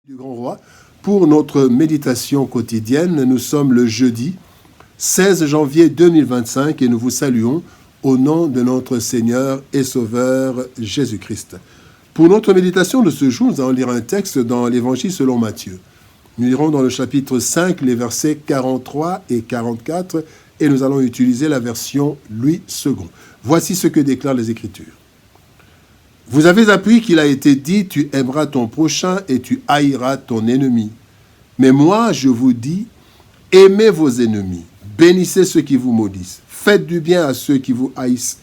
Du Grand Roi, pour notre méditation quotidienne, nous sommes le jeudi 16 janvier 2025 et nous vous saluons au nom de notre Seigneur et Sauveur Jésus-Christ. Pour notre méditation de ce jour, nous allons lire un texte dans l'Évangile selon Matthieu. Nous lirons dans le chapitre 5 les versets 43 et 44 et nous allons utiliser la version Louis II. Voici ce que déclarent les Écritures. Vous avez appris qu'il a été dit, tu aimeras ton prochain et tu haïras ton ennemi. Mais moi, je vous dis, aimez vos ennemis, bénissez ceux qui vous maudissent, faites du bien à ceux qui vous haïssent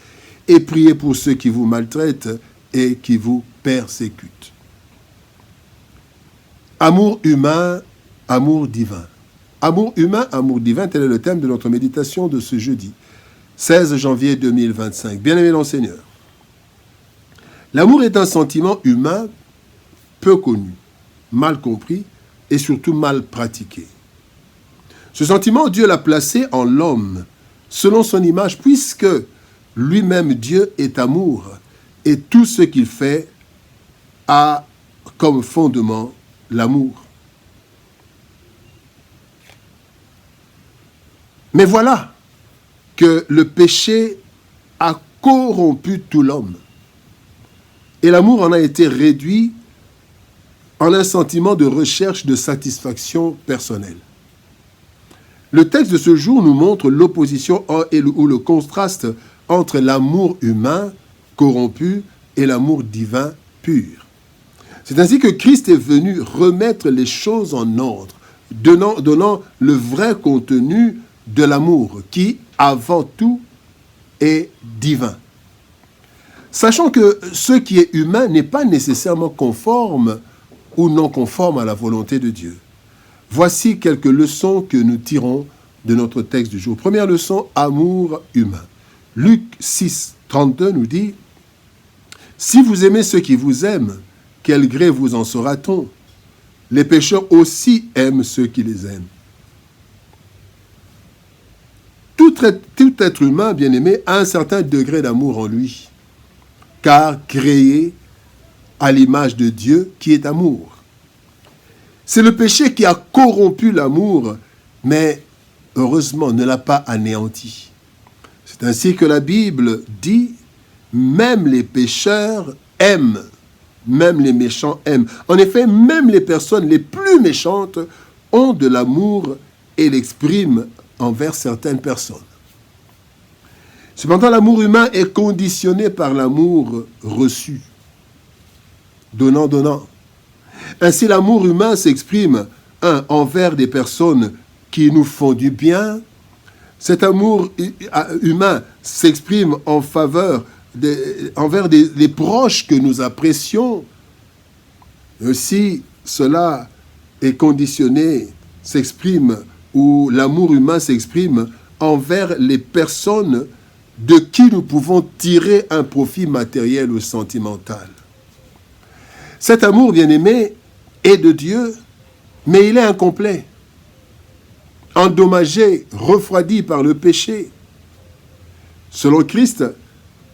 et priez pour ceux qui vous maltraitent et qui vous persécutent. Amour humain, amour divin. Amour humain, amour divin, tel est le thème de notre méditation de ce jeudi, 16 janvier 2025. Bien-aimés dans le Seigneur. L'amour est un sentiment humain peu connu, mal compris et surtout mal pratiqué. Ce sentiment, Dieu l'a placé en l'homme, selon son image, puisque lui-même Dieu est amour et tout ce qu'il fait a comme fondement l'amour. Mais voilà que le péché a corrompu tout l'homme. Et l'amour en a été réduit en un sentiment de recherche de satisfaction personnelle. Le texte de ce jour nous montre l'opposition ou le contraste entre l'amour humain corrompu et l'amour divin pur. C'est ainsi que Christ est venu remettre les choses en ordre, donnant le vrai contenu de l'amour qui, avant tout, est divin. Sachant que ce qui est humain n'est pas nécessairement conforme ou non conforme à la volonté de Dieu. Voici quelques leçons que nous tirons de notre texte du jour. Première leçon, amour humain. Luc 6, 32 nous dit « Si vous aimez ceux qui vous aiment, quel gré vous en sera-t-on? Les pécheurs aussi aiment ceux qui les aiment. » Tout être humain, bien-aimé, a un certain degré d'amour en lui, car créé à l'image de Dieu qui est amour. C'est le péché qui a corrompu l'amour, mais heureusement ne l'a pas anéanti. C'est ainsi que la Bible dit, même les pécheurs aiment, même les méchants aiment. En effet, même les personnes les plus méchantes ont de l'amour et l'expriment envers certaines personnes. Cependant, l'amour humain est conditionné par l'amour reçu. Donnant, donnant. Ainsi, l'amour humain s'exprime, envers des personnes qui nous font du bien. Cet amour humain s'exprime envers des proches que nous apprécions. Aussi, cela est conditionné, ou l'amour humain s'exprime envers les personnes de qui nous pouvons tirer un profit matériel ou sentimental. Cet amour, bien-aimé, est de Dieu, mais il est incomplet, endommagé, refroidi par le péché. Selon Christ,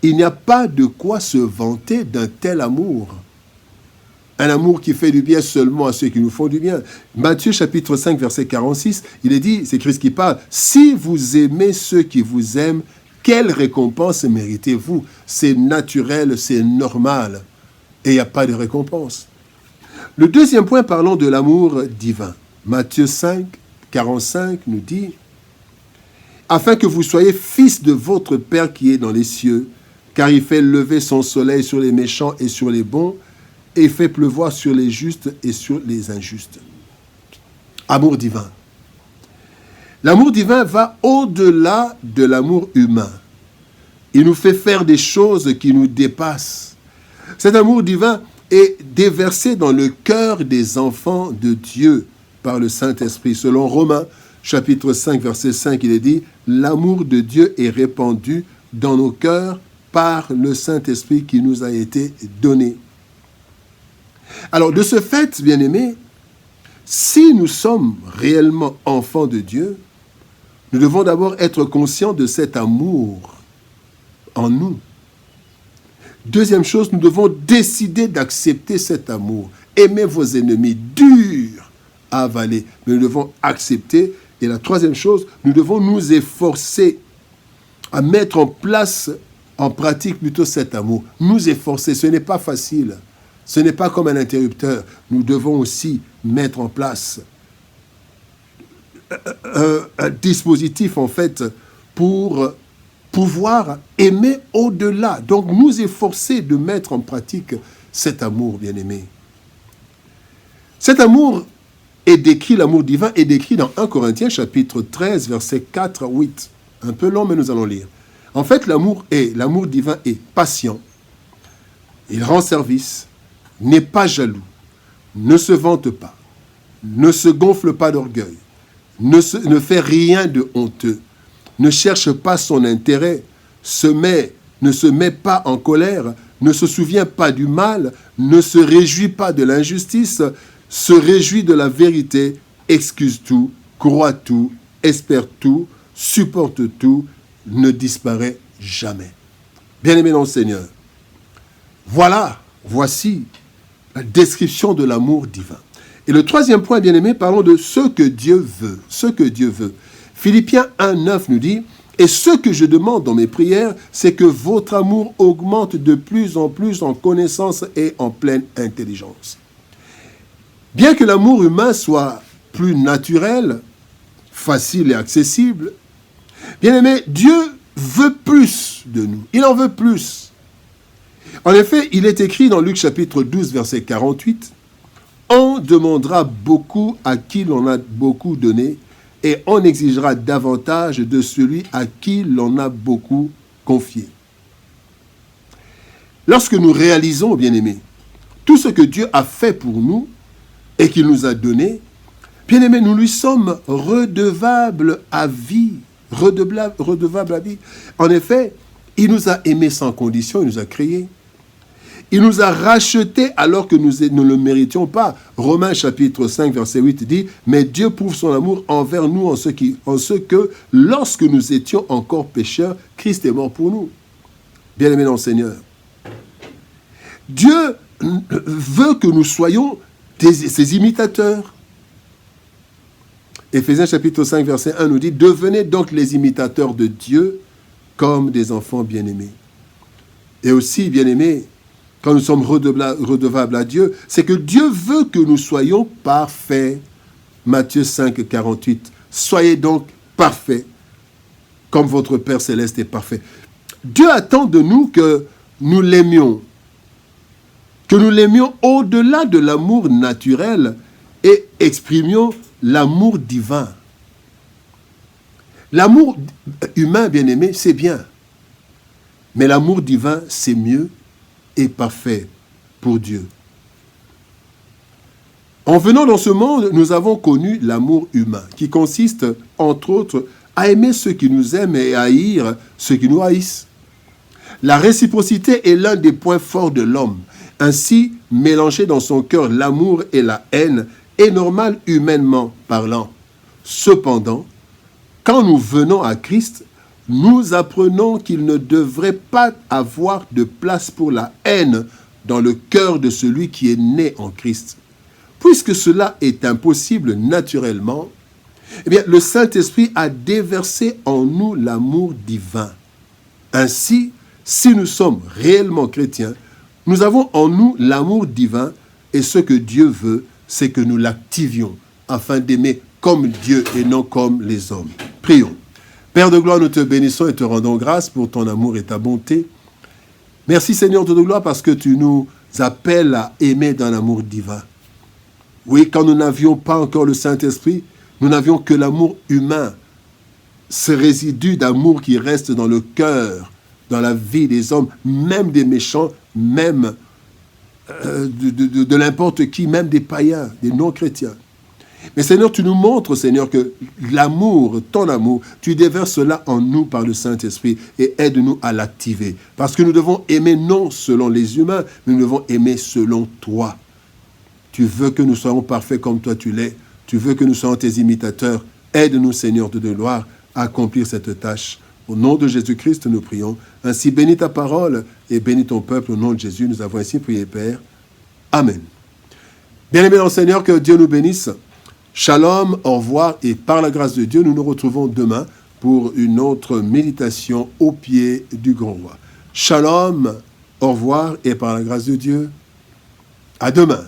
il n'y a pas de quoi se vanter d'un tel amour. Un amour qui fait du bien seulement à ceux qui nous font du bien. Matthieu chapitre 5, verset 46, il est dit, c'est Christ qui parle, « Si vous aimez ceux qui vous aiment, quelle récompense méritez-vous? » C'est naturel, c'est normal. Et il n'y a pas de récompense. Le deuxième point, parlons de l'amour divin. Matthieu 5, 45 nous dit « Afin que vous soyez fils de votre Père qui est dans les cieux, car il fait lever son soleil sur les méchants et sur les bons, et il fait pleuvoir sur les justes et sur les injustes. » Amour divin. L'amour divin va au-delà de l'amour humain. Il nous fait faire des choses qui nous dépassent. Cet amour divin est déversé dans le cœur des enfants de Dieu par le Saint-Esprit. Selon Romains, chapitre 5, verset 5, il est dit « L'amour de Dieu est répandu dans nos cœurs par le Saint-Esprit qui nous a été donné. » Alors, de ce fait, bien-aimés, si nous sommes réellement enfants de Dieu, nous devons d'abord être conscients de cet amour en nous. Deuxième chose, nous devons décider d'accepter cet amour. Aimez vos ennemis, dur à avaler, mais nous devons accepter. Et la troisième chose, nous devons nous efforcer à mettre en place, en pratique plutôt cet amour. Nous efforcer, ce n'est pas facile. Ce n'est pas comme un interrupteur. Nous devons aussi mettre en place un dispositif, en fait, pour pouvoir aimer au-delà. Donc, nous efforcer de mettre en pratique cet amour, bien-aimé. Cet amour est décrit, l'amour divin est décrit dans 1 Corinthiens, chapitre 13, versets 4 à 8. Un peu long, mais nous allons lire. En fait, l'amour divin est patient. Il rend service, n'est pas jaloux, ne se vante pas, ne se gonfle pas d'orgueil, ne fait rien de honteux, ne cherche pas son intérêt, ne se met pas en colère, ne se souvient pas du mal, ne se réjouit pas de l'injustice, se réjouit de la vérité, excuse tout, croit tout, espère tout, supporte tout, ne disparaît jamais. Bien-aimés dans le Seigneur, voici la description de l'amour divin. Et le troisième point, bien-aimés, parlons de ce que Dieu veut. Ce que Dieu veut. Philippiens 1,9 nous dit « Et ce que je demande dans mes prières, c'est que votre amour augmente de plus en plus en connaissance et en pleine intelligence. » Bien que l'amour humain soit plus naturel, facile et accessible, bien-aimé, Dieu veut plus de nous. Il en veut plus. En effet, il est écrit dans Luc chapitre 12, verset 48, « On demandera beaucoup à qui l'on a beaucoup donné, et on exigera davantage de celui à qui l'on a beaucoup confié. » Lorsque nous réalisons, bien-aimés, tout ce que Dieu a fait pour nous et qu'il nous a donné, bien-aimés, nous lui sommes redevables à vie. Redevables à vie. En effet, il nous a aimés sans condition, il nous a créés. Il nous a rachetés alors que nous ne le méritions pas. Romains chapitre 5, verset 8 dit « Mais Dieu prouve son amour envers nous en ce que, lorsque nous étions encore pécheurs, Christ est mort pour nous. » Bien-aimés dans le Seigneur, Dieu veut que nous soyons ses imitateurs. Éphésiens chapitre 5, verset 1 nous dit « Devenez donc les imitateurs de Dieu comme des enfants bien-aimés. » Et aussi, bien-aimés, quand nous sommes redevables à Dieu, c'est que Dieu veut que nous soyons parfaits. Matthieu 5, 48. Soyez donc parfaits, comme votre Père céleste est parfait. Dieu attend de nous que nous l'aimions au-delà de l'amour naturel et exprimions l'amour divin. L'amour humain, bien-aimé, c'est bien. Mais l'amour divin, c'est mieux et parfait pour Dieu. En venant dans ce monde, nous avons connu l'amour humain, qui consiste, entre autres, à aimer ceux qui nous aiment et à haïr ceux qui nous haïssent. La réciprocité est l'un des points forts de l'homme. Ainsi, mélanger dans son cœur l'amour et la haine est normal humainement parlant. Cependant, quand nous venons à Christ, nous apprenons qu'il ne devrait pas avoir de place pour la haine dans le cœur de celui qui est né en Christ. Puisque cela est impossible naturellement, eh bien, le Saint-Esprit a déversé en nous l'amour divin. Ainsi, si nous sommes réellement chrétiens, nous avons en nous l'amour divin et ce que Dieu veut, c'est que nous l'activions afin d'aimer comme Dieu et non comme les hommes. Prions. Père de gloire, nous te bénissons et te rendons grâce pour ton amour et ta bonté. Merci Seigneur de gloire parce que tu nous appelles à aimer dans l'amour divin. Oui, quand nous n'avions pas encore le Saint-Esprit, nous n'avions que l'amour humain, ce résidu d'amour qui reste dans le cœur, dans la vie des hommes, même des méchants, même de n'importe qui, même des païens, des non-chrétiens. Mais Seigneur, tu nous montres, Seigneur, que l'amour, ton amour, tu déverses cela en nous par le Saint-Esprit et aide-nous à l'activer. Parce que nous devons aimer non selon les humains, mais nous devons aimer selon toi. Tu veux que nous soyons parfaits comme toi tu l'es. Tu veux que nous soyons tes imitateurs. Aide-nous, Seigneur de gloire, à accomplir cette tâche. Au nom de Jésus-Christ, nous prions. Ainsi, bénis ta parole et bénis ton peuple. Au nom de Jésus, nous avons ainsi prié, Père. Amen. Bien-aimés dans le Seigneur, que Dieu nous bénisse. Shalom, au revoir, et par la grâce de Dieu, nous nous retrouvons demain pour une autre méditation au pied du grand roi. Shalom, au revoir, et par la grâce de Dieu, à demain.